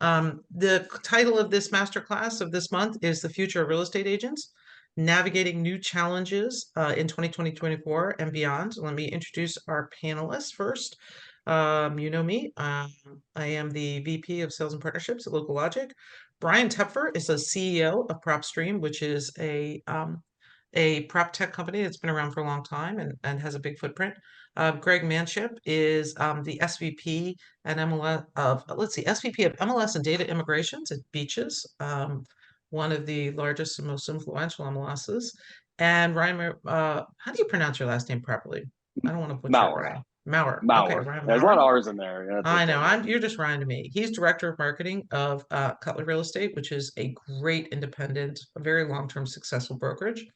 The title of this masterclass of this month is The Future of Real Estate Agents, Navigating New Challenges in 2024 and Beyond. Let me introduce our panelists first. You know me, I am the VP of Sales and Partnerships at Local Logic. Brian Tepfer is the CEO of Propstream, which is a prop tech company that's been around for a long time and has a big footprint. Greg Manship is the SVP and MLS of, let's see, SVP of MLS and Data Immigrations at Beaches, one of the largest and most influential MLSs. And Ryan, how do you pronounce your last name properly? I don't want to butcher it, Maurer. Ryan. Maurer. Okay, Maurer. Ryan There's a lot Maurer. of R's in there. Yeah, that's I okay. know. You're just Ryan to me. He's director of marketing of Cutler Real Estate, which is a great independent, a very long-term successful brokerage.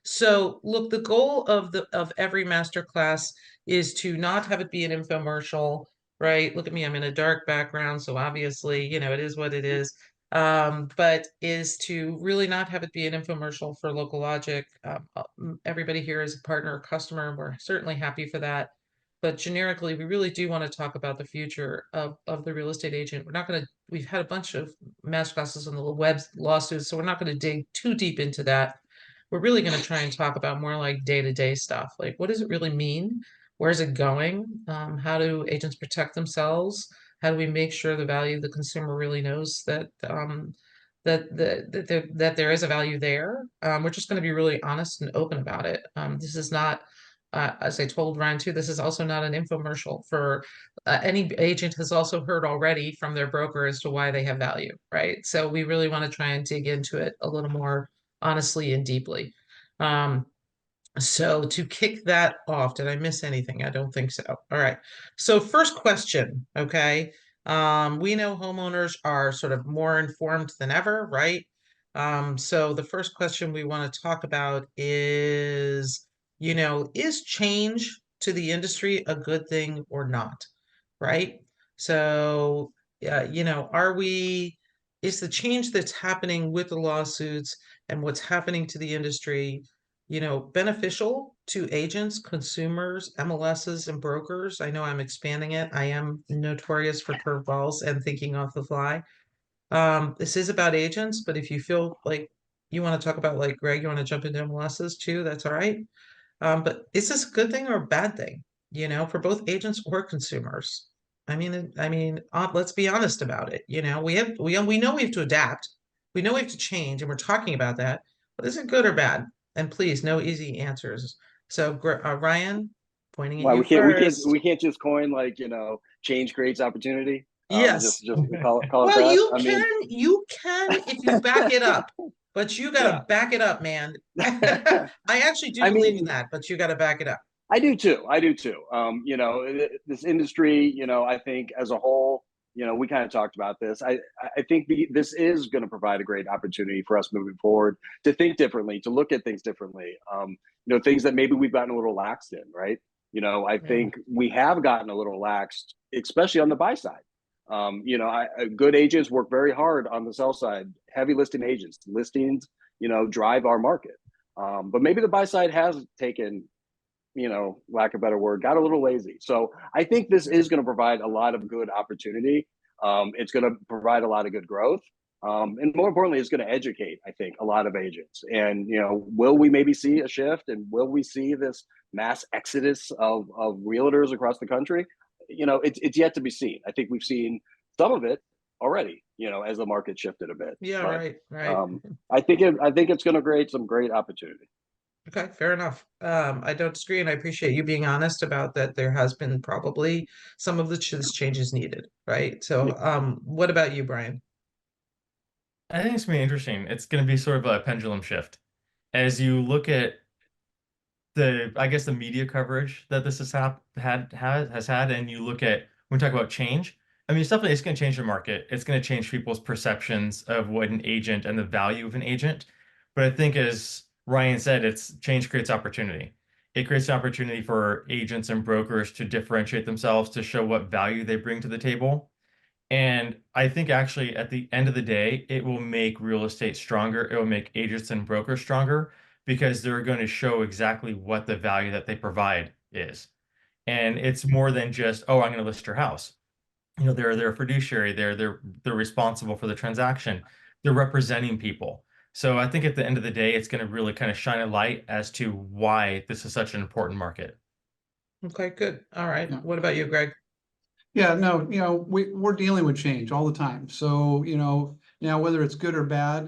So look, the goal of every master class is to not have it be an infomercial, right? Look at me, I'm in a dark background, so obviously, it is what it is. But is to really not have it be an infomercial for Local Logic. Everybody here is a partner or customer, and we're certainly happy for that. But generically, we really do want to talk about the future of the real estate agent. We're not going to, we've had a bunch of master classes on the web lawsuits, so we're not going to dig too deep into that. We're really going to try and talk about more like day-to-day stuff. Like, what does it really mean? Where's it going? How do agents protect themselves? How do we make sure the value the consumer really knows that that there is a value there? We're just going to be really honest and open about it. This is not, as I told Ryan too, this is also not an infomercial for any agent has also heard already from their broker as to why they have value, right? So we really want to try and dig into it a little more honestly and deeply. So to kick that off, did I miss anything? I don't think so. All right. So first question, okay. We know homeowners are sort of more informed than ever, right? So the first question we want to talk about is, is change to the industry a good thing or not? Right? So, is the change that's happening with the lawsuits and what's happening to the industry, beneficial to agents, consumers, MLSs, and brokers? I know I'm expanding it. I am notorious for curveballs and thinking off the fly. This is about agents, but if you feel like you want to talk about, like, Greg, you want to jump into MLSs too, that's all right. But is this a good thing or a bad thing, for both agents or consumers? Let's be honest about it. We know we have to adapt. We know we have to change, and we're talking about that. But is it good or bad? And please, no easy answers. So, Ryan, pointing at Why you first. we can't just coin change creates opportunity. Yes. Just call it Well, that. you can if you back it up, but you got to Yeah. back it up, man. I actually do I believe in mean, that, but you got to back it up. I do too. I do too. This industry, I think as a whole, we kind of talked about this. I think this is going to provide a great opportunity for us moving forward to think differently, to look at things differently. Things that maybe we've gotten a little laxed in, right? I Yeah. think we have gotten a little laxed, especially on the buy side. Good agents work very hard on the sell side. Heavy listing agents, listings, drive our market. But maybe the buy side has taken, lack of a better word, got a little lazy. So I think this is going to provide a lot of good opportunity. It's going to provide a lot of good growth. And more importantly, it's going to educate, I think, a lot of agents. And, will we maybe see a shift, and will we see this mass exodus of realtors across the country? It's yet to be seen. I think we've seen some of it already, as the market shifted a bit. Yeah, But right. I think it's going to create some great opportunity. Okay, fair enough. I don't disagree, and I appreciate you being honest about that. There has been probably some of the changes needed, right? So, Yeah. what about you, Brian? I think it's gonna be interesting. It's gonna be sort of a pendulum shift as you look at I guess the media coverage that this has had, and you look at when we talk about change. I mean, it's going to change the market. It's going to change people's perceptions of what an agent and the value of an agent. But I think, as Ryan said, it's change creates opportunity. It creates an opportunity for agents and brokers to differentiate themselves, to show what value they bring to the table. And I think actually at the end of the day, it will make real estate stronger. It will make agents and brokers stronger because they're going to show exactly what the value that they provide is. And it's more than just, oh, I'm going to list your house. they're a fiduciary, they're responsible for the transaction, they're representing people. So I think at the end of the day, it's going to really kind of shine a light as to why this is such an important market. Okay, good. All right. Yeah. What about you, Greg? Yeah, no, we're dealing with change all the time. So, now whether it's good or bad,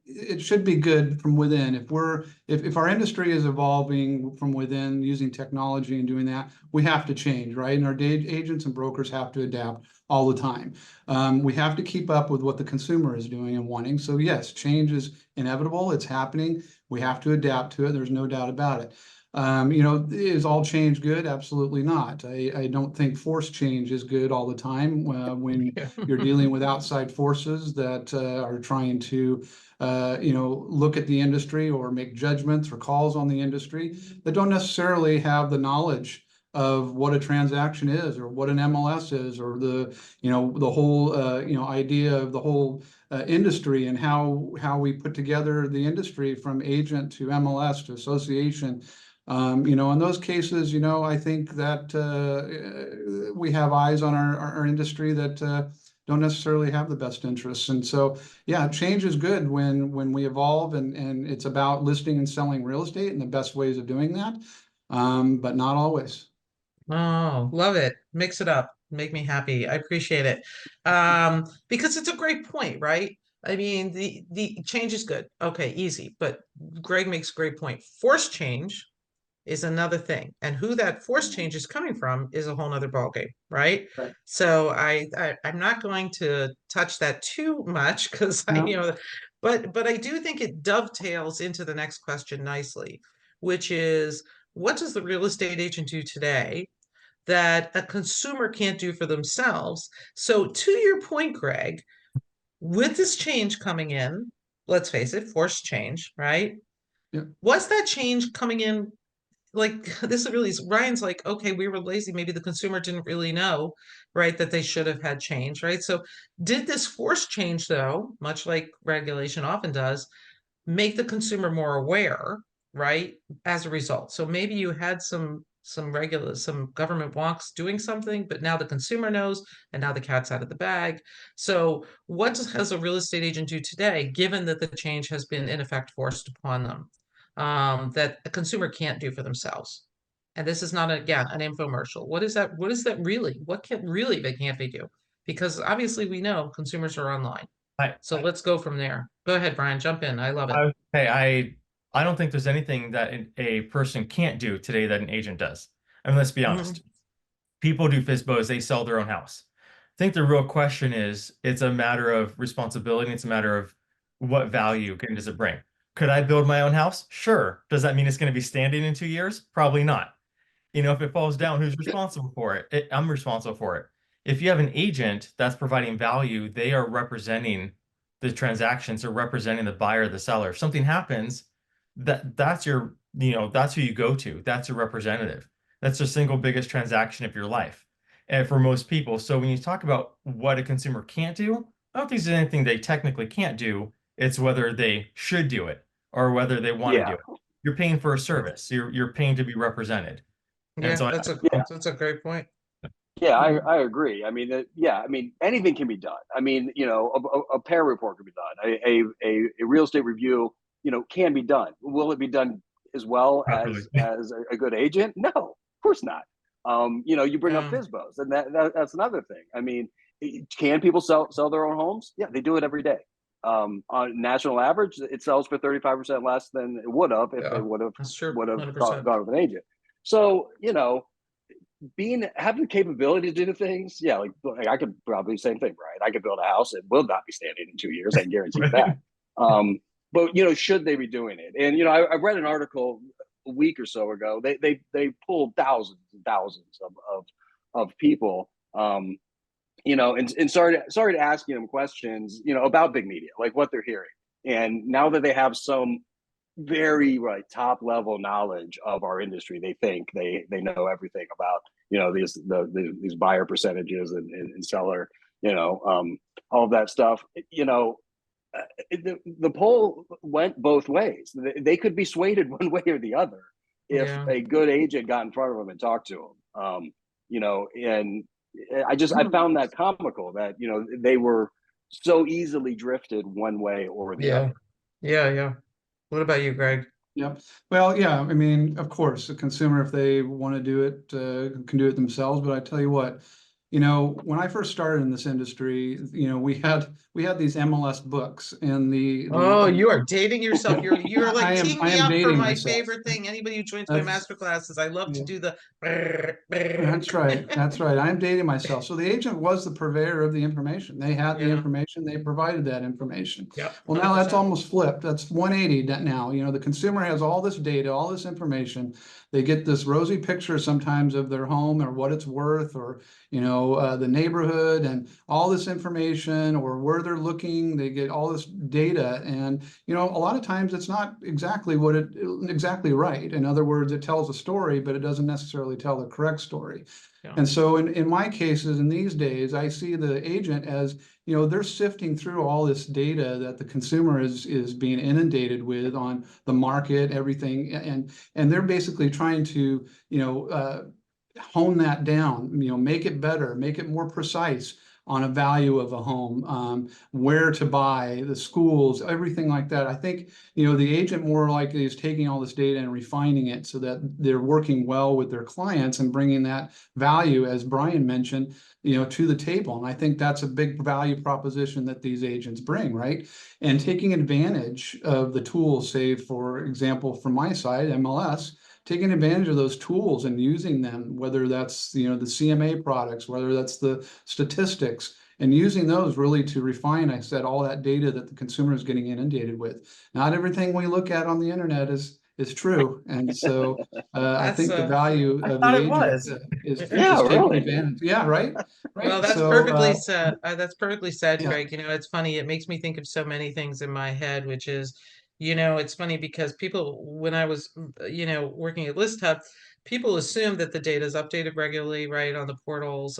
it should be good from within. If our industry is evolving from within using technology and doing that, we have to change, right? And our agents and brokers have to adapt all the time. We have to keep up with what the consumer is doing and wanting. So yes, change is inevitable. It's happening. We have to adapt to it. There's no doubt about it. Is all change good? Absolutely not. I don't think forced change is good all the time when Yeah. you're dealing with outside forces that are trying to, look at the industry or make judgments or calls on the industry that don't necessarily have the knowledge of what a transaction is or what an MLS is or the whole, idea of the whole industry and how we put together the industry from agent to MLS to association. In those cases, I think that we have eyes on our industry that don't necessarily have the best interests. And so, yeah, change is good when we evolve and it's about listing and selling real estate and the best ways of doing that, but not always. Oh, love it. Mix it up. Make me happy. I appreciate it. Because it's a great point, right? I mean, the change is good. Okay, easy. But Greg makes a great point. Forced change is another thing. And who that forced change is coming from is a whole nother ballgame, right? Right. So I'm not going to touch that too much because No. but I do think it dovetails into the next question nicely, which is what does the real estate agent do today that a consumer can't do for themselves? So to your point, Greg, with this change coming in, let's face it, forced change, right? Yeah. Was that change coming in like this is really Ryan's like, okay, we were lazy. Maybe the consumer didn't really know, right, that they should have had change, right? So did this forced change, though, much like regulation often does, make the consumer more aware, right, as a result? So maybe you had some government wonks doing something, but now the consumer knows, and now the cat's out of the bag. So what does a real estate agent do today, given that the change has been in effect forced upon them, that a consumer can't do for themselves? And this is not, again, an infomercial. What is that? What is that really? What can really they can't they do? Because obviously we know consumers are online. I, So let's go from there. Go ahead, Brian, jump in. I love it. I don't think there's anything that a person can't do today that an agent does. I mean, let's be honest. People do FSBOs, they sell their own house. I think the real question is, it's a matter of responsibility. It's a matter of what value does it bring? Could I build my own house? Sure. Does that mean it's going to be standing in 2 years? Probably not. If it falls down, who's responsible for it? I'm responsible for it. If you have an agent that's providing value, they are representing the transactions, or representing the buyer, the seller. If something happens, that's that's who you go to. That's your representative. That's the single biggest transaction of your life. And for most people, so when you talk about what a consumer can't do, I don't think there's anything they technically can't do. It's whether they should do it or whether they want to do Yeah. it. You're paying for a service. You're paying to be represented. And Yeah, so Yeah. that's a great point. Yeah, Mhm. I agree. I mean, yeah, I mean, anything can be done. I mean, a pair report can be done. A real estate review, can be done. Will it be done as well properly. as a good agent? No, of course not. You bring up Yeah. FSBOs, and that's another thing. I mean, can people sell their own homes? Yeah, they do it every day. On national average, it sells for 35% less than it would have if they Yeah, would have that's true. would have 100%. gone with an agent. So, having the capability to do things, yeah, like I could probably same thing, right? I could build a house; it will not be standing in 2 years. I can guarantee you that. But should they be doing it? And I read an article a week or so ago. They pulled thousands and thousands of people, and started asking them questions, about big media, like what they're hearing. And now that they have some very top level knowledge of our industry, they think they know everything about these buyer percentages and seller, all of that stuff. The poll went both ways. They could be swayed one way or the other if Yeah. a good agent got in front of them and talked to them. And I found that comical that, you know, they were so easily drifted one way or the Yeah. other. Yeah. What about you, Greg? Yep. Well, yeah, I mean, of course, the consumer, if they want to do it, can do it themselves. But I tell you what, you know, when I first started in this industry, you know, we had these MLS books, and Oh, you are dating yourself. You're like teeing I me am up for dating my myself. favorite thing. Anybody who joins my That's master classes, I love to yeah. do the That's right. That's right. I'm dating myself. So the agent was the purveyor of the information. They had the Yeah. information. They provided that information. Yep. Well, now that's 100%. almost flipped. That's 180 now. You know, the consumer has all this data, all this information. They get this rosy picture sometimes of their home or what it's worth, or, you know, the neighborhood and all this information, or where they're looking. They get all this data. And, you know, a lot of times it's not exactly exactly right. In other words, it tells a story, but it doesn't necessarily tell the correct story. Yeah. And so in my cases, in these days, I see the agent as, you know, they're sifting through all this data that the consumer is being inundated with on the market, everything, and they're basically trying to, you know, hone that down, you know, make it better, make it more precise on a value of a home, where to buy, the schools, everything like that. I think, you know, the agent more likely is taking all this data and refining it so that they're working well with their clients and bringing that value, as Brian mentioned, you know, to the table. And I think that's a big value proposition that these agents bring, right? And taking advantage of the tools, say, for example, from my side, MLS, taking advantage of those tools and using them, whether that's, you know, the CMA products, whether that's the statistics, and using those really to refine, I said, all that data that the consumer is getting inundated with. Not everything we look at on the internet is true. And so I That's think the value I of thought the it agent was. is Yeah, taking really. advantage. Yeah, right. Well, Right. that's So perfectly said. That's perfectly said, yeah. Greg. You know, it's funny. It makes me think of so many things in my head, which is, you know, it's funny because people, when I was, you know, working at List Hub, people assume that the data is updated regularly, right, on the portals.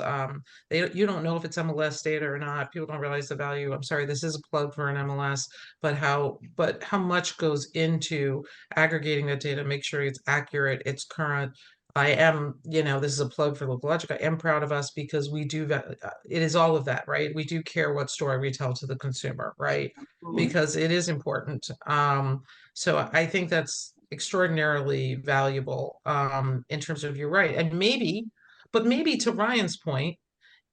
You don't know if it's MLS data or not. People don't realize the value. I'm sorry, this is a plug for an MLS, but how much goes into aggregating that data, make sure it's accurate, it's current. I am, you know, this is a plug for Local Logic. I am proud of us because we do that. It is all of that, right? We do care what story we tell to the consumer, right? Because it is important. So I think that's extraordinarily valuable in terms of you're right. And maybe to Ryan's point,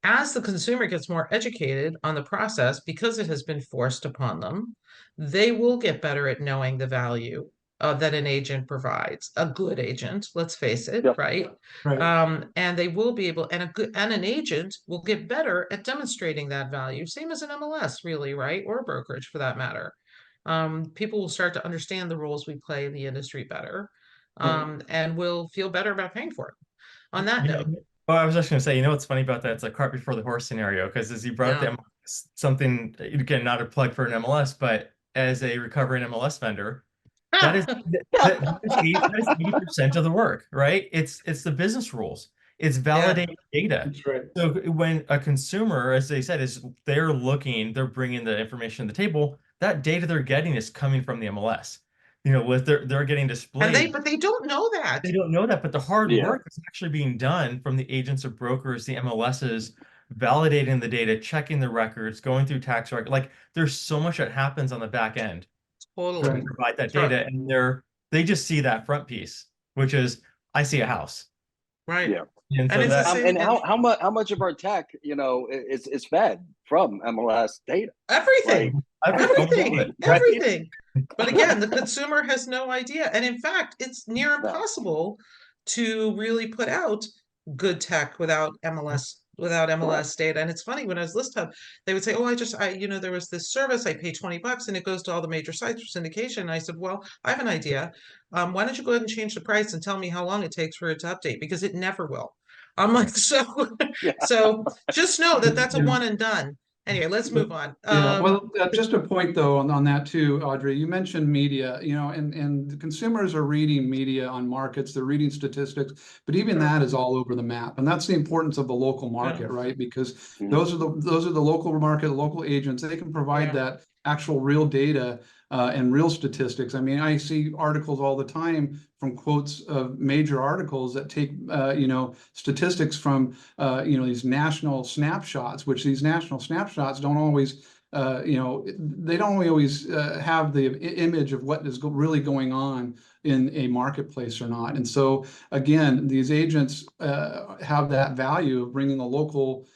as the consumer gets more educated on the process because it has been forced upon them, they will get better at knowing the value that an agent provides, a good agent, let's face it, Yep. right? Right. And they will be able, and an agent will get better at demonstrating that value, same as an MLS, really, right? Or a brokerage for that matter. People will start to understand the roles we play in the industry better, and will feel better about paying for it. On that Yeah. note, Well, I was just going to say, you know what's funny about that? It's a cart before the horse scenario, because as you brought up the yeah. MLS, something, again, not a plug for an MLS, but as a recovering MLS vendor, that is that is 80% of the work, right? It's the business rules. It's Yeah. validating data. That's right. So when a consumer, as they said, is they're bringing the information to the table, that data they're getting is coming from the MLS. You know, with they're getting displayed. But they don't know that. They don't know that, but the hard Yeah. work is actually being done from the agents or brokers, the MLSs, validating the data, checking the records, going through tax records. Like there's so much that happens on the back end to Totally. Right. provide that Sure. data, and they just see that front piece, which is I see a house, Right. Yeah. and And so it's the that same. And how much of our tech, you know, is fed from MLS data? Like, Everything. Everything. right? Everything. But again, the consumer has no idea. And in fact, it's near No. impossible to really put out good tech without MLS data. And it's funny, when I was List Hub, they would say, "Oh, you know, there was this service, I pay $20 and it goes to all the major sites for syndication." And I said, "Well, I have an idea. Why don't you go ahead and change the price and tell me how long it takes for it to update? Because it never will." I'm like, Yeah. so just know that that's a Yeah. one and done. Anyway, let's move on. Yeah, well, just a point though on that too, Audrey. You mentioned media, you know, and the consumers are reading media on markets, they're reading statistics, but even that is all over the map, and that's the importance of the local market, right? Because Mhm. those are the local market, the local agents. They can provide Yeah. that actual real data and real statistics. I mean, I see articles all the time from quotes of major articles that take, statistics from, these national snapshots, which these national snapshots don't always, they don't always have the image of what is really going on in a marketplace or not. And so, again, these agents have that value of bringing a local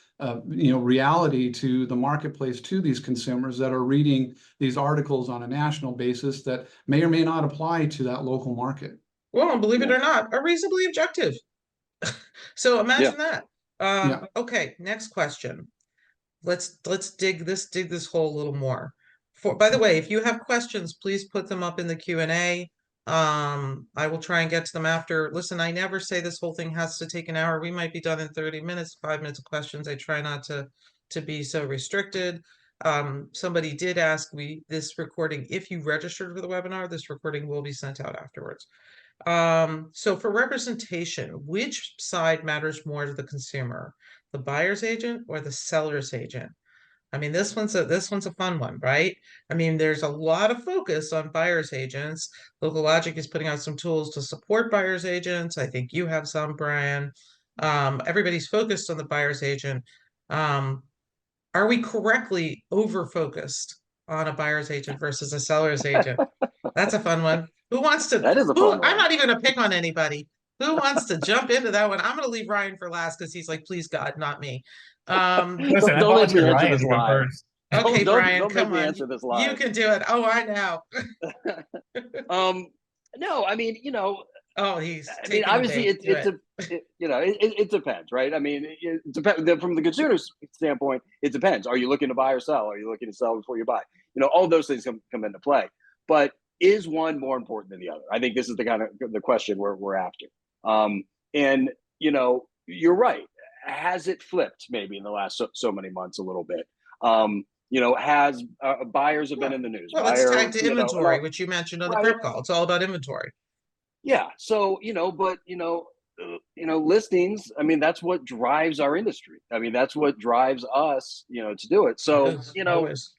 reality to the marketplace, to these consumers that are reading these articles on a national basis that may or may not apply to that local market. Well, believe it Yeah. or not, are reasonably objective. So imagine that. Yeah. Okay, next question. Let's dig this hole a little more. By the way, if you have questions, please put them up in the Q&A. I will try and get to them after. Listen, I never say this whole thing has to take an hour. We might be done in 30 minutes, 5 minutes of questions. I try not to be so restricted. Somebody did ask me this recording, if you registered for the webinar, this recording will be sent out afterwards. So for representation, which side matters more to the consumer, the buyer's agent or the seller's agent? I mean, this one's a fun one, right? I mean, there's a lot of focus on buyer's agents. Local Logic is putting out some tools to support buyer's agents. I think you have some, Brian. Everybody's focused on the buyer's agent. Are we correctly over-focused on a buyer's agent versus a seller's agent? That's a fun one. Who wants to? That is a fun one. I'm not even gonna pick on anybody. Who wants to jump into that one? I'm gonna leave Ryan for last because he's like, please God, not me. Listen, I Don't make me volunteered answer Ryan this to go live. first. Okay, Don't Brian, make come me on. answer this You live. can do it. Oh, I know. No, I mean, Oh, he's I mean, taking the obviously, bait. Do it. it depends, right? I mean, it depends from the consumer's standpoint. It depends. Are you looking to buy or sell? Are you looking to sell before you buy? All those things come into play. But is one more important than the other? I think this is the kind of the question we're after. And you're right. Has it flipped maybe in the last so many months a little bit? Has buyers have been in the news? Well, it's tagged to inventory, which you mentioned on the prep call. It's all about inventory. Yeah. So, listings, I mean, that's what drives our industry. I mean, that's what drives us, to do it. So, Always.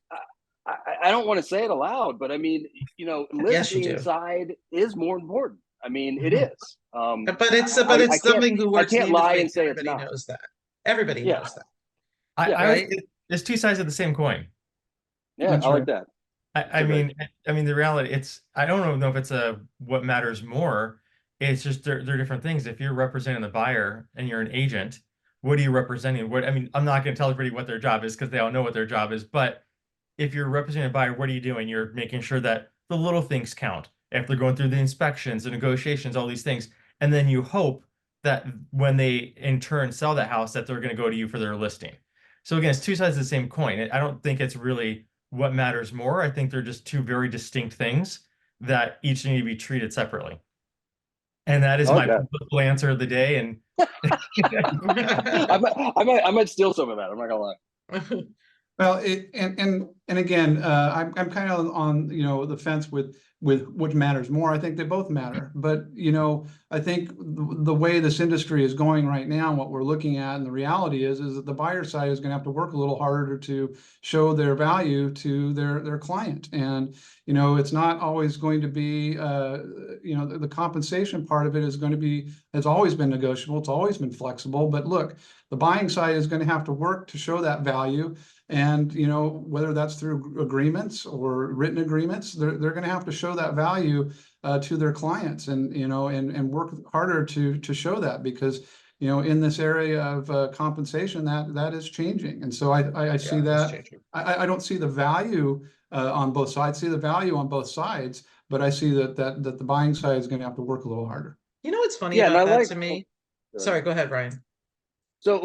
I don't want to say it aloud, but I mean, Yes, you listing do. side is more important. I mean, it is. But it's something who works I can't in the lie industry. and say Everybody it's not. knows that. Everybody knows that. I there's two sides of the same coin. Yeah, That's I like right. that. I mean, the reality, I don't know if it's what matters more. It's just they're different things. If you're representing the buyer and you're an agent, what are you representing? I mean, I'm not going to tell everybody what their job is because they all know what their job is. But if you're representing a buyer, what are you doing? You're making sure that the little things count. If they're going through the inspections, the negotiations, all these things, and then you hope that when they in turn sell that house, that they're going to go to you for their listing. So again, it's two sides of the same coin. I don't think it's really what matters more. I think they're just two very distinct things that each need to be treated separately. And that is my political answer of the day. And I might steal some of that. I'm not gonna lie. Well, and again, I'm kind of on the fence with which matters more. I think they both matter, but I think the way this industry is going right now, what we're looking at, and the reality is that the buyer side is going to have to work a little harder to show their value to their client, and it's not always going to be the compensation part of it has always been negotiable. It's always been flexible, but look, the buying side is going to have to work to show that value. And whether that's through agreements or written agreements, they're going to have to show that value to their clients, and and work harder to show that, because in this area of compensation that is changing. And so I see that. I don't see the value on both sides. I see the value on both sides, but I see that the buying side is going to have to work a little harder. What's funny about that to me? Sorry, go ahead, Ryan. So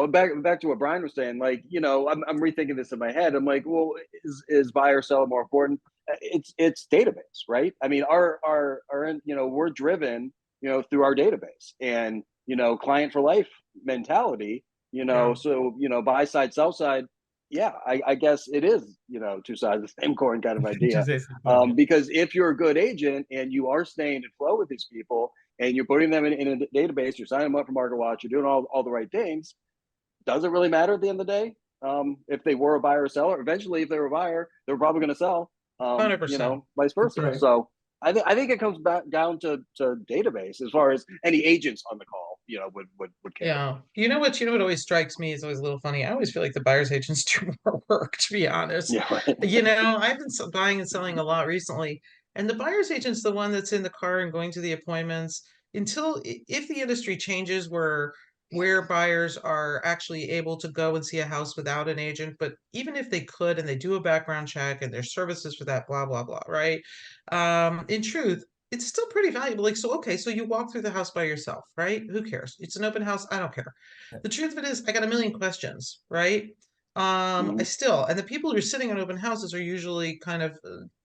back to what Brian was saying, I'm rethinking this in my head. I'm like, well, is buyer seller more important? It's database, right? I mean, our we're driven, through our database, and, client for life mentality, so, buy side, sell side. Yeah, I guess it is, two sides of the same coin kind of idea. Because if you're a good agent and you are staying in flow with these people, and you're putting them in a database, you're signing them up for Market Watch, you're doing all the right things, does it really matter at the end of the day? if they were a buyer or seller. Eventually, if they were a buyer, they were probably going to sell. You 100%. know, vice That's versa. right. So I think it comes back down to database as far as any agents on the call, you know, would care. Yeah. You know what always strikes me is always a little funny. I always feel like the buyer's agents do more work, to be honest. Yeah, right. I've been buying and selling a lot recently, and the buyer's agent's the one that's in the car and going to the appointments if the industry changes where buyers are actually able to go and see a house without an agent, but even if they could and they do a background check and there's services for that, blah, blah, blah, right? In truth, it's still pretty valuable. Like, so, okay, so you walk through the house by yourself, right? Who cares? It's an open house. I don't care. The truth of it is, I got a million questions, right? Mhm. And the people who are sitting on open houses are usually kind of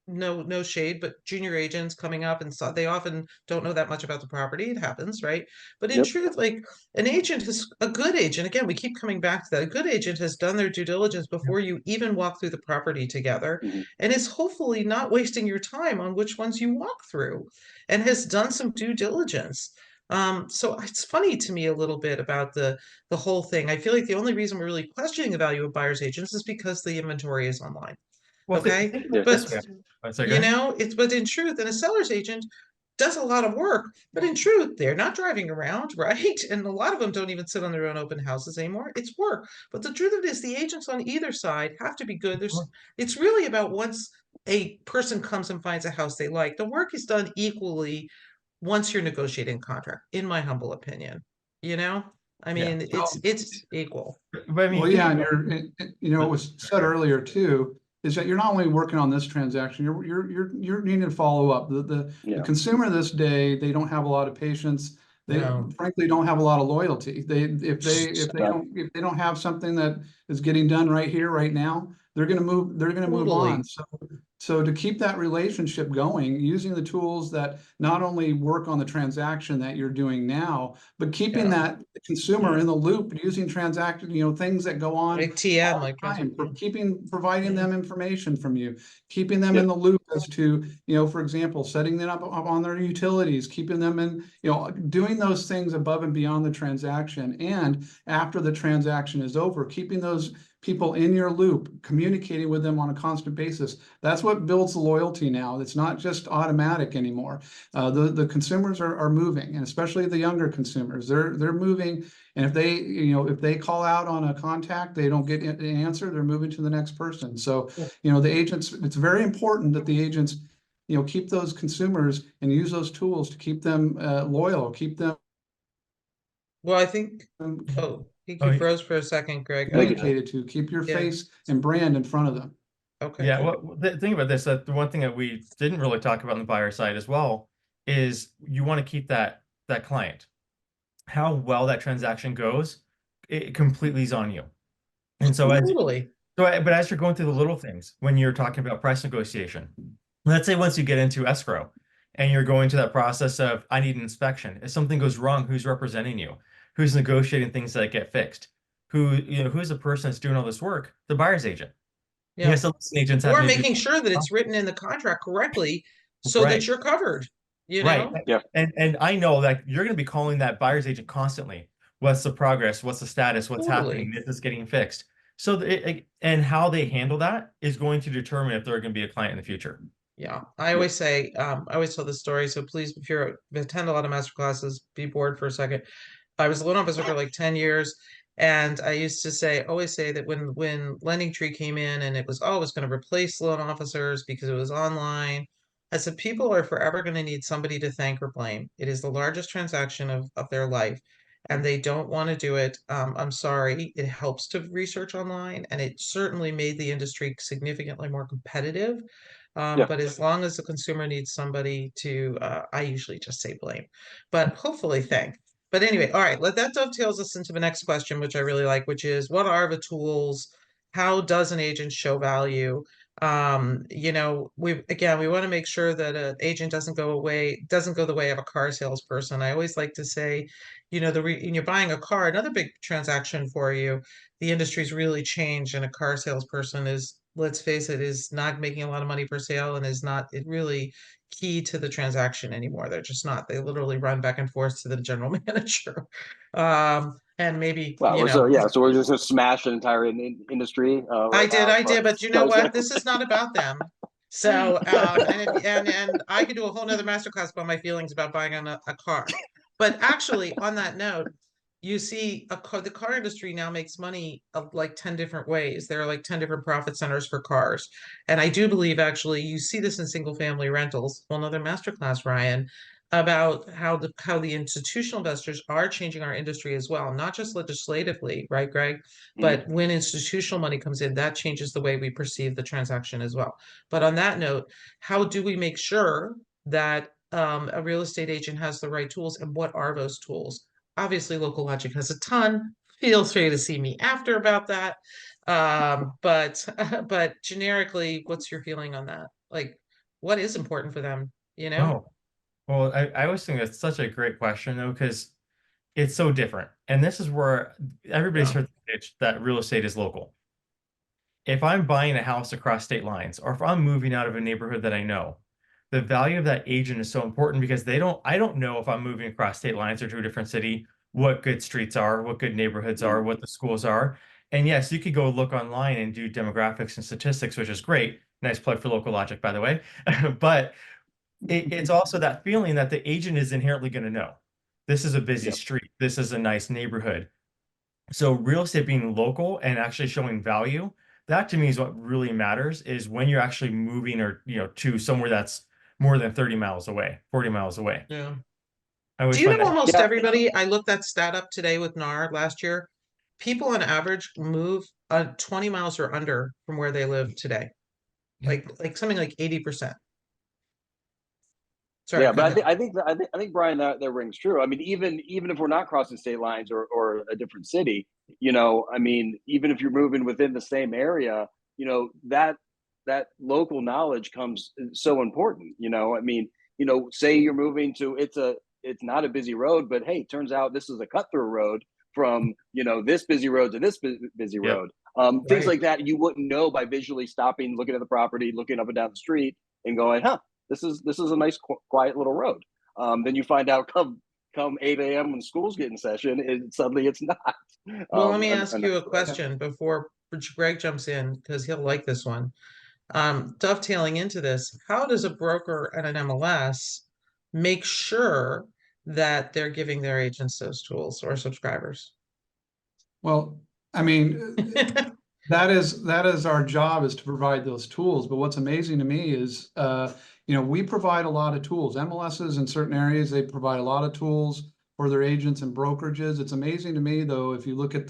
no shade, but junior agents coming up, and so they often don't know that much about the property. It happens, right? But in Yep. truth, like a good agent, again, we keep coming back to that. A good agent has done their due diligence before you even walk through the property together, Mhm. and is hopefully not wasting your time on which ones you walk through, and has done some due diligence. So it's funny to me a little bit about the whole thing. I feel like the only reason we're really questioning the value of buyer's agents is because the inventory is online. Well, Okay. think of Yeah. it this way. Oh, sorry, go ahead. But in truth, and a seller's agent does a lot of work, but in truth, they're not driving around, right? And a lot of them don't even sit on their own open houses anymore. It's work. But the truth of it is the agents on either side have to be good. It's really about once a person comes and finds a house they like, the work is done equally once you're negotiating contract, in my humble opinion. You know? I Yeah. mean, it's equal. But I mean, Well, think yeah, and about it was said earlier too, is that you're not only working on this transaction, you're needing to follow up. The Yeah. consumer this day, they don't have a lot of patience. They No. frankly don't have a lot of loyalty. If No. they don't have something that is getting done right here, right now, they're gonna move Totally. on. So to keep that relationship going, using the tools that not only work on the transaction that you're doing now, but keeping Yeah. that consumer in the loop, using transaction, things that go on Like TM, all the like time, transaction. providing Yeah. them information from you, keeping them Yep. in the loop as to, for example, setting them up on their utilities, keeping them in, doing those things above and beyond the transaction. And after the transaction is over, keeping those people in your loop, communicating with them on a constant basis. That's what builds the loyalty now. It's not just automatic anymore. The consumers are moving, and especially the younger consumers, they're moving. And if they call out on a contact, they don't get an answer, they're moving to the next person. So, the agents, it's very important that the agents, keep those consumers and use those tools to keep them loyal, keep them Well, I think, oh, I think oh, you froze for a second, Greg. Thank you. communicated to, keep your Yeah. face and brand in front of them. Okay. yeah, well, the thing about this, that the one thing that we didn't really talk about on the buyer side as well is you want to keep that client. How well that transaction goes, it completely is on you. And so Totally. but as you're going through the little things, when you're talking about price negotiation, let's say once you get into escrow and you're going to that process of, I need an inspection. If something goes wrong, who's representing you? Who's negotiating things that get fixed? Who's the person that's doing all this work? The buyer's agent. Yeah. Yes, the listing agents Or having to do making sure that it's written in the contract correctly so right, that you're covered, right. Yeah. And I know that you're going to be calling that buyer's agent constantly. What's the progress? What's the status? What's happening? Totally. Is this getting fixed? So and how they handle that is going to determine if they're going to be a client in the future. Yeah. I always say, I always tell this story. So please, if you attend a lot of master classes, be bored for a second. I was a loan officer for like 10 years. And I used to always say that when LendingTree came in and it was, oh, it was going to replace loan officers because it was online. I said, people are forever going to need somebody to thank or blame. It is the largest transaction of their life, and they don't want to do it. I'm sorry. It helps to research online, and it certainly made the industry significantly more competitive. Yeah. But as long as the consumer needs somebody to, I usually just say blame, but hopefully thank. But anyway, all right, that dovetails us into the next question, which I really like, which is what are the tools? How does an agent show value? We want to make sure that an agent doesn't go the way of a car salesperson. I always like to say, when you're buying a car, another big transaction for you, the industry's really changed, and a car salesperson is let's face it, is not making a lot of money per sale and is not it really key to the transaction anymore. They're just not. They literally run back and forth to the general manager. And maybe, Well, you so know, yeah, so we're just gonna smash an entire industry right now. I did, but you know what? This is not about them. So, and I could do a whole nother masterclass about my feelings about buying a car. But actually, on that note, you see the car industry now makes money of like 10 different ways. There are like 10 different profit centers for cars. And I do believe actually you see this in single family rentals. Whole nother masterclass, Ryan, about how the institutional investors are changing our industry as well, not just legislatively, right, Greg? Mhm. But when institutional money comes in, that changes the way we perceive the transaction as well. But on that note, how do we make sure that a real estate agent has the right tools, and what are those tools? Obviously, Local Logic has a ton. Feel free to see me after about that. But generically, what's your feeling on that? Like, what is important for them? You know? Oh, well, I always think that's such a great question though, because it's so different. And this is where everybody's Yeah. heard the pitch that real estate is local. If I'm buying a house across state lines, or if I'm moving out of a neighborhood that I know, the value of that agent is so important because I don't know if I'm moving across state lines or to a different city, what good streets are, what good neighborhoods are, what the schools are. And yes, you could go look online and do demographics and statistics, which is great. Nice plug for Local Logic, by the way. But it's also that feeling that the agent is inherently going to know this is a busy Yep. street, this is a nice neighborhood. So real estate being local and actually showing value, that to me is what really matters, is when you're actually moving or to somewhere that's more than 30 miles away, 40 miles away. Yeah. I Do always you find know that. almost Yeah. everybody? I looked that stat up today with NAR last year. People on average move 20 miles or under from where they live today. Like something like 80%. Sorry, Yeah, go but ahead. I think Brian, that rings true. I mean, even if we're not crossing state lines or a different city, I mean, even if you're moving within the same area, that local knowledge comes so important. I mean, say you're moving to it's not a busy road, but hey, turns out this is a cut through road from this busy road to this busy Yep. road. Things Right. like that you wouldn't know by visually stopping, looking at the property, looking up and down the street, and going, huh. This is a nice quiet little road. Then you find out come 8 a.m. when school's getting session, and suddenly it's not. Well, let me ask A you nice a road. question before Greg jumps in because he'll like this one. Dovetailing into this, how does a broker and an MLS make sure that they're giving their agents those tools or subscribers? Well, I mean, that is our job, is to provide those tools. But what's amazing to me is, we provide a lot of tools. MLSs in certain areas, they provide a lot of tools for their agents and brokerages. It's amazing to me, though, if you look at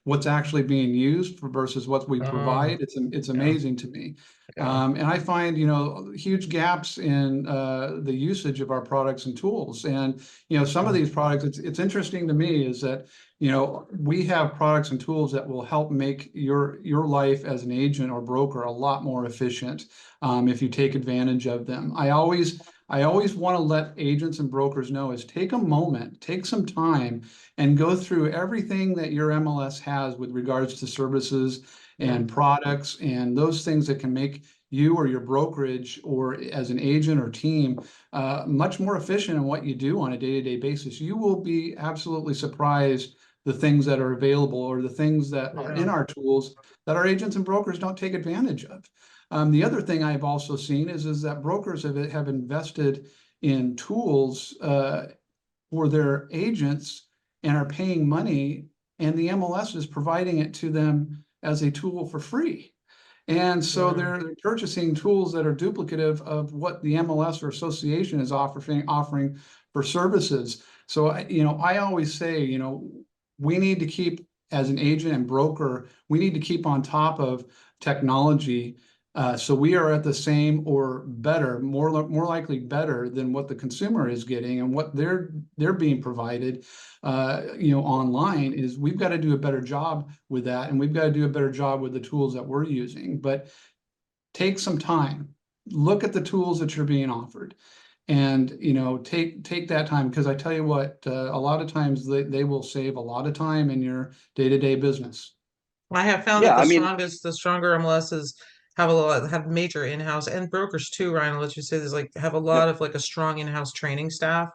what's actually being used versus what we provide, it's amazing to me. Yeah. And I find, huge gaps in the usage of our products and tools. And, some of these products, it's interesting to me is that, we have products and tools that will help make your life as an agent or broker a lot more efficient if you take advantage of them. I always want to let agents and brokers know is take a moment, take some time, and go through everything that your MLS has with regards to services and products and those things that can make you or your brokerage or as an agent or team much more efficient in what you do on a day-to-day basis. You will be absolutely surprised the things that are available or the things that are in our tools that our agents and brokers don't take advantage of. The other thing I've also seen is that brokers have invested in tools for their agents and are paying money, and the MLS is providing it to them as a tool for free. And so they're purchasing tools that are duplicative of what the MLS or association is offering for services. So I always say, we need to keep, as an agent and broker, we need to keep on top of technology. So we are at the same or better, more likely better than what the consumer is getting and what they're being provided, online. Is we've got to do a better job with that, and we've got to do a better job with the tools that we're using. But take some time, look at the tools that you're being offered, and take that time, because I tell you what, a lot of times they will save a lot of time in your day-to-day business. I have found that Yeah, I mean, the stronger MLSs have major in-house, and brokers too, Ryan, I'll let you say this, like have a Yep. lot of like a strong in-house training staff.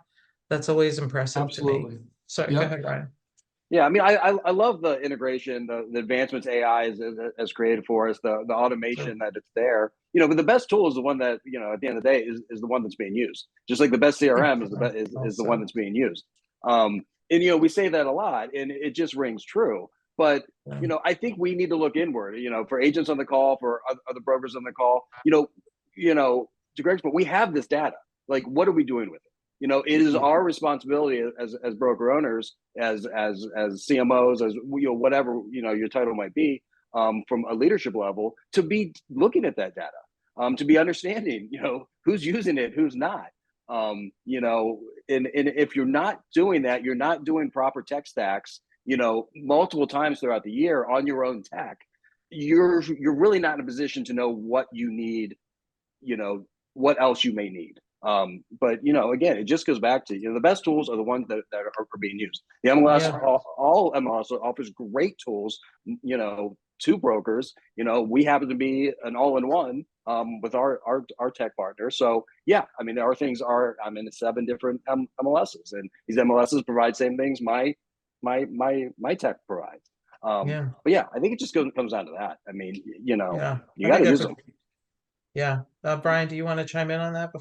That's always impressive to me. Absolutely. Sorry, go Yep. ahead, Ryan. Yeah, I mean, I love the integration, the advancements AI has created for us, the automation that it's there. You know, but the best tool is the one that, you know, at the end of the day is the one that's being used. Just like the best CRM is is the one that's being used. And you know, we say that a lot, and it just rings true. But you know, I think we need to look inward. You know, for agents on the call, for other brokers on the call. You know, to Greg's point, we have this data. Like, what are we doing with it? You know, it is our responsibility as broker owners, as CMOs, as you know, whatever you know your title might be, from a leadership level, to be looking at that data, to be understanding, you know, who's using it, who's not. You know, and if you're not doing that, you're not doing proper tech stacks, you know, multiple times throughout the year on your own tech. You're really not in a position to know what you need, you know, what else you may need. But you know, again, it just goes back to, you know, the best tools are the ones that are being used. The MLS, Yeah. all MLS offers great tools, you know, to brokers. You know, we happen to be an all-in-one with our tech partner. So yeah, I mean, there are things. I'm in 7 different MLSs, and these MLSs provide same things my tech provides. Yeah. But yeah, I think it just comes down to that. I mean, you know, Yeah. you I got think to use that's them. yeah. Brian, do you want to chime in on that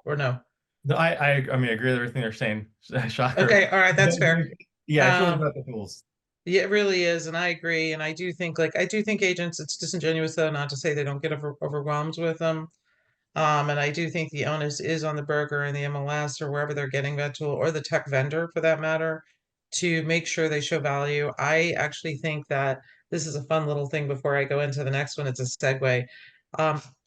or no? No, I mean, I agree with everything they're saying. Shocker. Okay, all right, that's fair. Yeah, it's really Um, about the tools. Yeah, it really is, and I agree. And I do think, like, I do think agents, it's disingenuous though, not to say they don't get overwhelmed with them. And I do think the onus is on the broker and the MLS or wherever they're getting that tool, or the tech vendor for that matter, to make sure they show value. I actually think that this is a fun little thing before I go into the next one. It's a segue.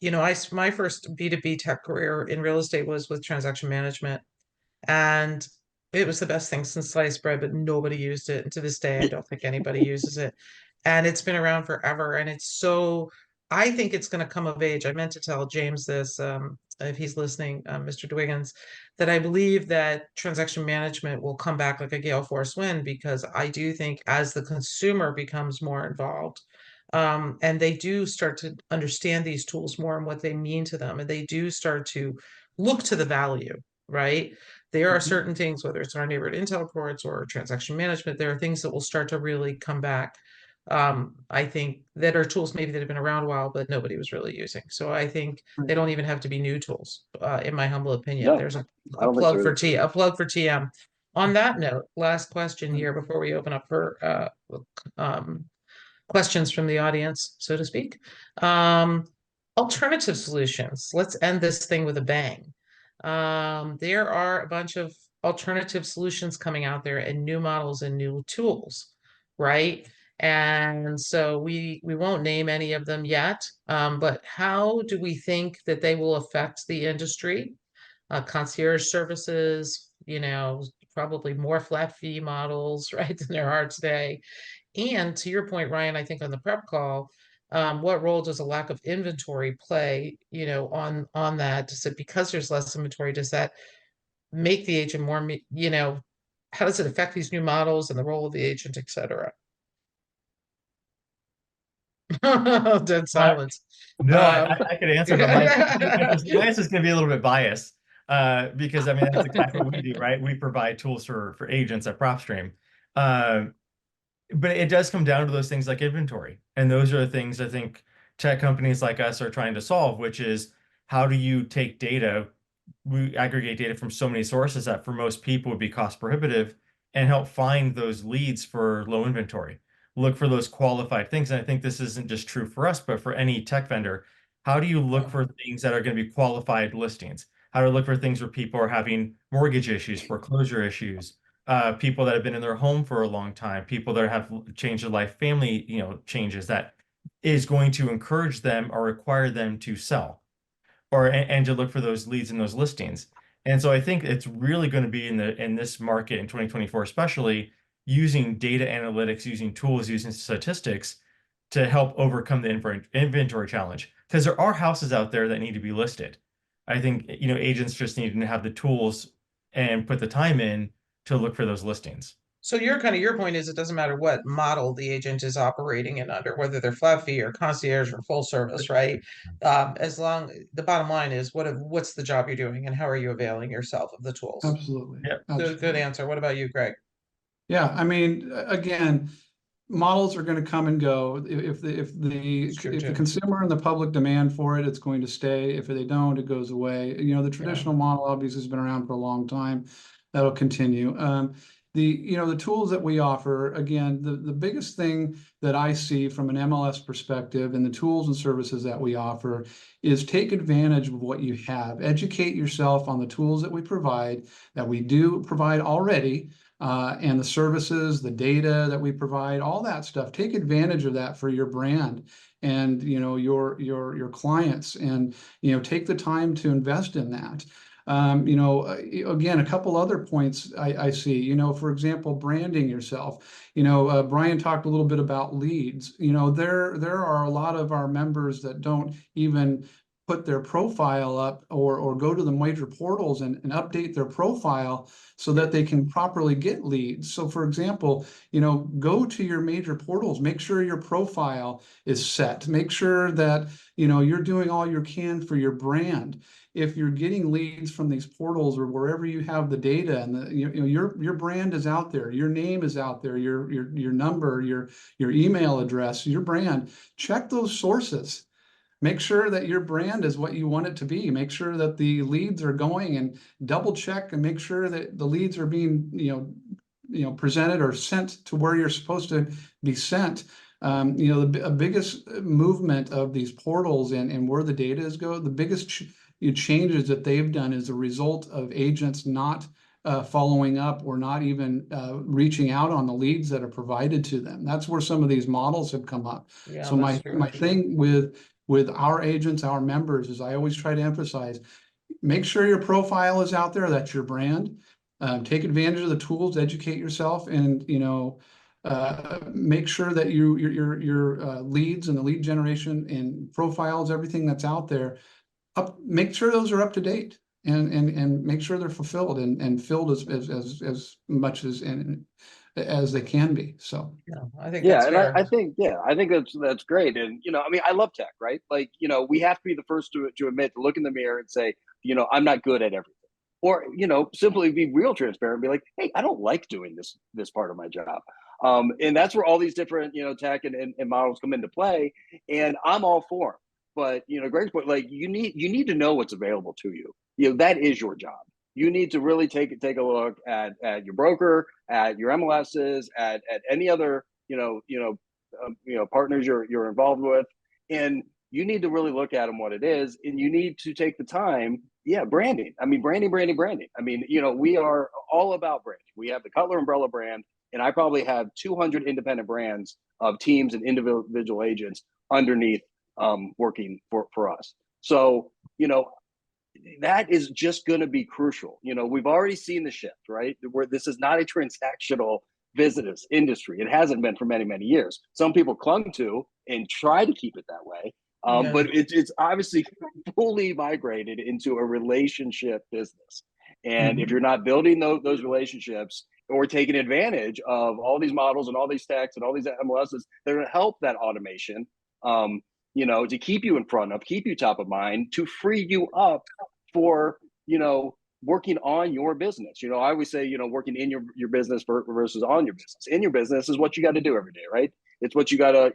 You know, my first B2B tech career in real estate was with transaction management. And it was the best thing since sliced bread, but nobody used it. And to this day, I don't think anybody uses it. And it's been around forever. And it's so, I think it's going to come of age. I meant to tell James this, if he's listening, Mr. Dwiggins, that I believe that transaction management will come back like a gale force wind, because I do think as the consumer becomes more involved, and they do start to understand these tools more and what they mean to them, and they do start to look to the value, right? There are certain things, whether it's our neighborhood intel reports or transaction management, there are things that will start to really come back. I think that are tools maybe that have been around a while, but nobody was really using. So I think they don't even have to be new tools, in my humble opinion. No, There's I a don't think plug so. for a plug for TM. On that note, last question here before we open up for um, questions from the audience, so to speak. Alternative solutions. Let's end this thing with a bang. There are a bunch of alternative solutions coming out there and new models and new tools, right? And so we won't name any of them yet, but how do we think that they will affect the industry? Concierge services, you know, probably more flat fee models, right, than there are today. And to your point, Ryan, I think on the prep call, what role does a lack of inventory play, you know, on that? Does it, because there's less inventory, does that make the agent more, you know, how does it affect these new models and the role of the agent, et cetera? Dead I, silence. no, Um, I could answer, but my answer is going to be a little bit biased, because I mean that's exactly what we do, right? We provide tools for agents at Propstream. But it does come down to those things like inventory. And those are the things I think tech companies like us are trying to solve, which is how do you take data, we aggregate data from so many sources that for most people would be cost prohibitive, and help find those leads for low inventory. Look for those qualified things. And I think this isn't just true for us, but for any tech vendor. How do you look for things that are going to be qualified listings? How to look for things where people are having mortgage issues, foreclosure issues, people that have been in their home for a long time, people that have changed their life, family, you know, changes that is going to encourage them or require them to sell, or and to look for those leads in those listings. And so I think it's really going to be in this market in 2024, especially using data analytics, using tools, using statistics to help overcome the inventory challenge. Because there are houses out there that need to be listed. I think, you know, agents just need to have the tools and put the time in to look for those listings. So your point is it doesn't matter what model the agent is operating in under, whether they're flat fee or concierge or full service, right? As long the bottom line is what's the job you're doing and how are you availing yourself of the tools? Absolutely. Yep. Good Absolutely. answer. What about you, Greg? Yeah, I mean, again, models are going to come and go. It's true If the too. consumer and the public demand for it, it's going to stay. If they don't, it goes away. You know, the Yeah. traditional model obviously has been around for a long time. That'll continue. The tools that we offer, again, the biggest thing that I see from an MLS perspective and the tools and services that we offer is take advantage of what you have. Educate yourself on the tools that we provide, that we do provide already, and the services, the data that we provide, all that stuff. Take advantage of that for your brand and your clients, and take the time to invest in that. Again, a couple other points I see. For example, branding yourself. Brian talked a little bit about leads. There are a lot of our members that don't even put their profile up or go to the major portals and update their profile so that they can properly get leads. So for example, go to your major portals, make sure your profile is set, make sure that, you're doing all you can for your brand. If you're getting leads from these portals or wherever you have the data and your brand is out there, your name is out there, your number, your email address, your brand, check those sources. Make sure that your brand is what you want it to be. Make sure that the leads are going, and double check and make sure that the leads are being, presented or sent to where you're supposed to be sent. The biggest movement of these portals and where the data is go, the biggest changes that they've done is a result of agents not following up or not even reaching out on the leads that are provided to them. That's where some of these models have come up. Yeah, So that's my true. thing with our agents, our members, is I always try to emphasize, make sure your profile is out there. That's your brand. Take advantage of the tools, educate yourself, and make sure that your leads and the lead generation and profiles, everything that's out there, make sure those are up to date, and make sure they're fulfilled and filled as much as they can be. So Yeah, I think Yeah, that's and fair. I think that's great. And I mean, I love tech, right? Like, we have to be the first to admit, to look in the mirror and say, I'm not good at everything. Or, simply be real transparent and be like, hey, I don't like doing this part of my job. And that's where all these different, tech and models come into play. And I'm all for them. But, Greg's point, like, you need to know what's available to you. That is your job. You need to really take a look at your broker, at your MLSs, at any other partners you're involved with, and you need to really look at them what it is, and you need to take the time. Yeah, branding. I mean, branding. I mean, we are all about branding. We have the Cutler umbrella brand, and I probably have 200 independent brands of teams and individual agents underneath, working for us. So that is just going to be crucial. We've already seen the shift, right? Where this is not a transactional business industry. It hasn't been for many, many years. Some people clung to and try to keep it that way. Yeah. But it's obviously fully migrated into a relationship business. And if you're not building those relationships or taking advantage of all these models and all these techs and all these MLSs that are going to help that automation, to keep you in front of, keep you top of mind, to free you up for, working on your business. I always say, working in your business versus on your business. In your business is what you got to do every day, right? It's what you got to,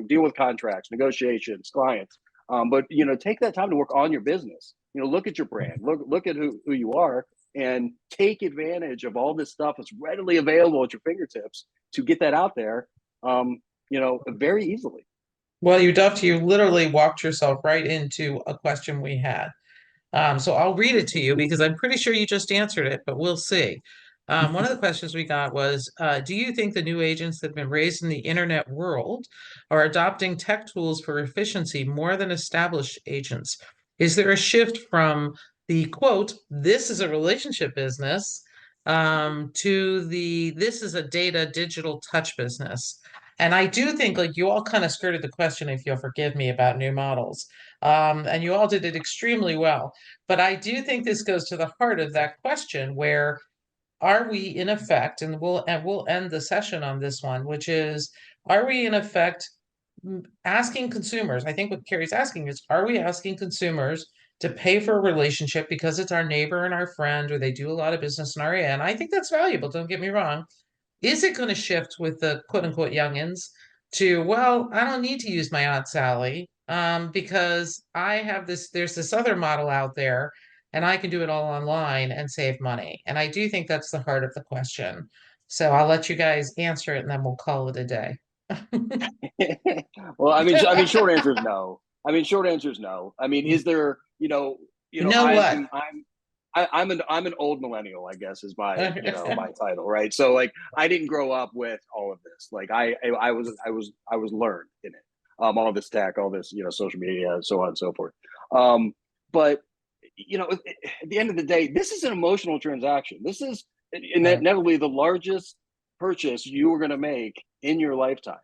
deal with contracts, negotiations, clients. But, take that time to work on your business. Look at your brand, look at who you are, and take advantage of all this stuff that's readily available at your fingertips to get that out there, very easily. Well, you literally walked yourself right into a question we had. So I'll read it to you because I'm pretty sure you just answered it, but we'll see. One of the questions we got was, do you think the new agents that have been raised in the internet world are adopting tech tools for efficiency more than established agents? Is there a shift from the quote, this is a relationship business, to this is a data digital touch business? And I do think like you all kind of skirted the question, if you'll forgive me, about new models. And you all did it extremely well. But I do think this goes to the heart of that question where are we in effect, and we'll end the session on this one, which is, are we in effect asking consumers? I think what Carrie's asking is, are we asking consumers to pay for a relationship because it's our neighbor and our friend, or they do a lot of business in our area? And I think that's valuable. Don't get me wrong. Is it going to shift with the quote unquote youngins to, well, I don't need to use my Aunt Sally because I have there's this other model out there and I can do it all online and save money. And I do think that's the heart of the question. So I'll let you guys answer it and then we'll call it a day. Well, I mean, short answer is no. I mean, short answer is no. I mean, is there, You know what? I'm an old millennial, I guess, is my my title, right? So like I didn't grow up with all of this. Like I was learned in it. All this tech, all this, social media, so on and so forth. But at the end of the day, this is an emotional transaction. This is inevitably the largest purchase you are going to make in your lifetime.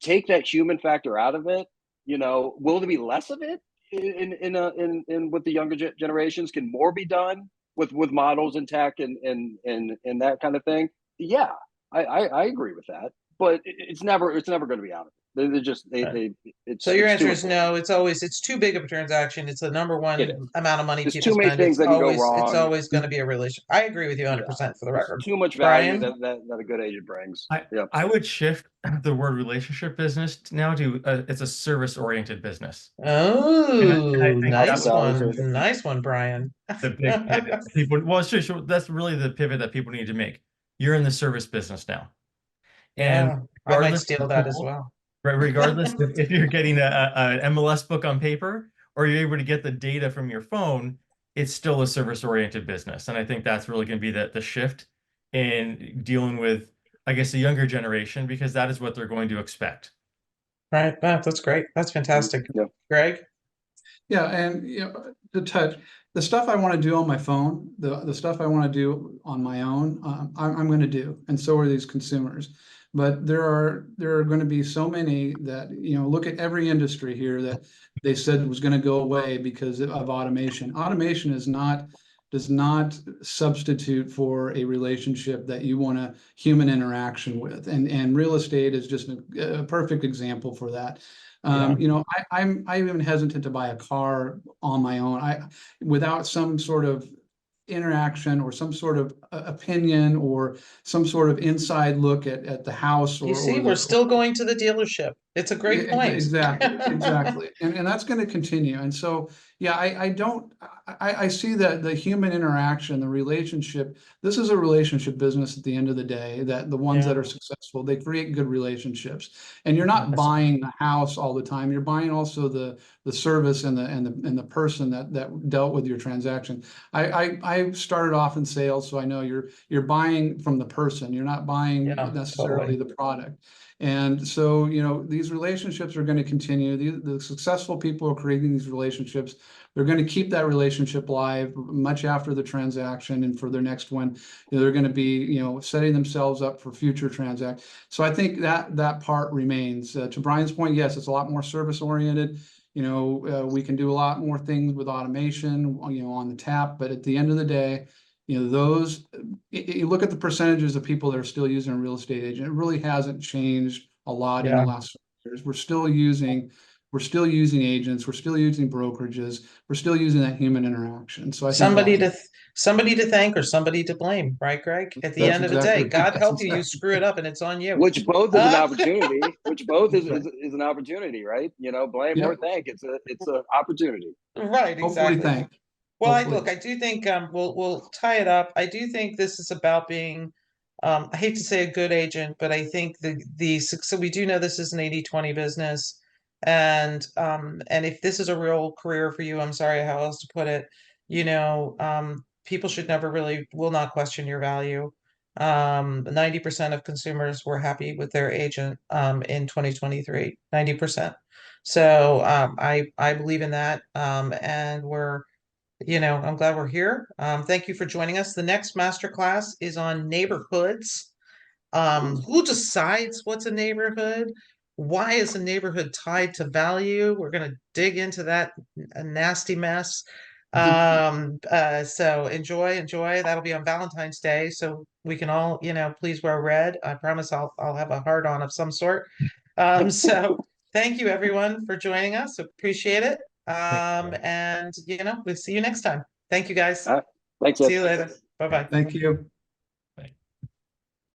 Take that human factor out of it. Will there be less of it in with the younger generations? Can more be done with models and tech and that kind of thing? Yeah, I agree with that, but it's never going to be out of it. They're just So your it's answer too is important. no, it's too big of a transaction. It's the number It one is. amount of money There's people too many spend. things that can go It's wrong. always going to be a relation. I agree with you Yeah, 100% for the there's record. too much value Brian? that a good agent brings. I Yeah. I would shift the word relationship business now to it's a service oriented business. And I Oh, think that was Hospitality really service. nice one, Brian. the big pivot. People, well, sure, that's really the pivot that people need to make. You're in the service business now. And Yeah, I might regardless of steal the that as tool, well. right, regardless if you're getting an MLS book on paper or you're able to get the data from your phone, it's still a service-oriented business. And I think that's really going to be the shift in dealing with, I guess, the younger generation, because that is what they're going to expect. Right, that's great. That's fantastic. Yeah. Greg? Yeah, and to touch the stuff I want to do on my phone, the stuff I want to do on my own, I'm going to do, and so are these consumers. But there are going to be so many that look at every industry here that they said was going to go away because of automation. Automation does not substitute for a relationship that you want a human interaction with, and real estate is just a perfect example for that. I'm even hesitant to buy a car on my own. Without some sort of interaction or some sort of opinion or some sort of inside look at the house You or see, we're the still going to the dealership. It's a great point. exactly. And that's going to continue. And so, yeah, I see that the human interaction, the relationship, this is a relationship business at the end of the day, that the ones that Yeah. are successful, they create good relationships. And you're not 100%. buying the house all the time. You're buying also the service and the person that dealt with your transaction. I started off in sales, so I know you're buying from the person. You're not buying Yeah, necessarily totally. the product. And so, these relationships are going to continue. The successful people are creating these relationships. They're going to keep that relationship live much after the transaction, and for their next one, they're going to be, setting themselves up for future transactions. So I think that part remains. To Brian's point, yes, it's a lot more service oriented. We can do a lot more things with automation, on the tap, but at the end of the day, you look at the percentages of people that are still using a real estate agent, it really hasn't changed a lot in the Yeah. last years. We're still using agents, we're still using brokerages, we're still using that human interaction. So I think Somebody to thank or somebody to blame, right, Greg? At the that's end of the day, exactly God that's help you, you exactly screw it up and it's on you. Which both is an opportunity. Which both is, right. is an opportunity, right? Blame or Yep. thank. It's a opportunity. Right, Hopefully, exactly. thank. Well, Hopefully, I do think we'll tie it up. I do think this is about being I hate to say a good agent, but I think so we do know this is an 80/20 business. And if this is a real career for you, I'm sorry how else to put it, people should never really will not question your value. 90% of consumers were happy with their agent in 2023, 90%. So I believe in that. And I'm glad we're here. Thank you for joining us. The next masterclass is on neighborhoods. Who decides what's a neighborhood? Why is a neighborhood tied to value? We're going to dig into that nasty mess. So enjoy. That'll be on Valentine's Day. So we can all, please wear red. I promise I'll have a heart on of some sort. So thank you everyone for joining us. Appreciate it. And we'll see you next time. Thank you guys. Thanks, Ed. See you later. Bye-bye. Thank you.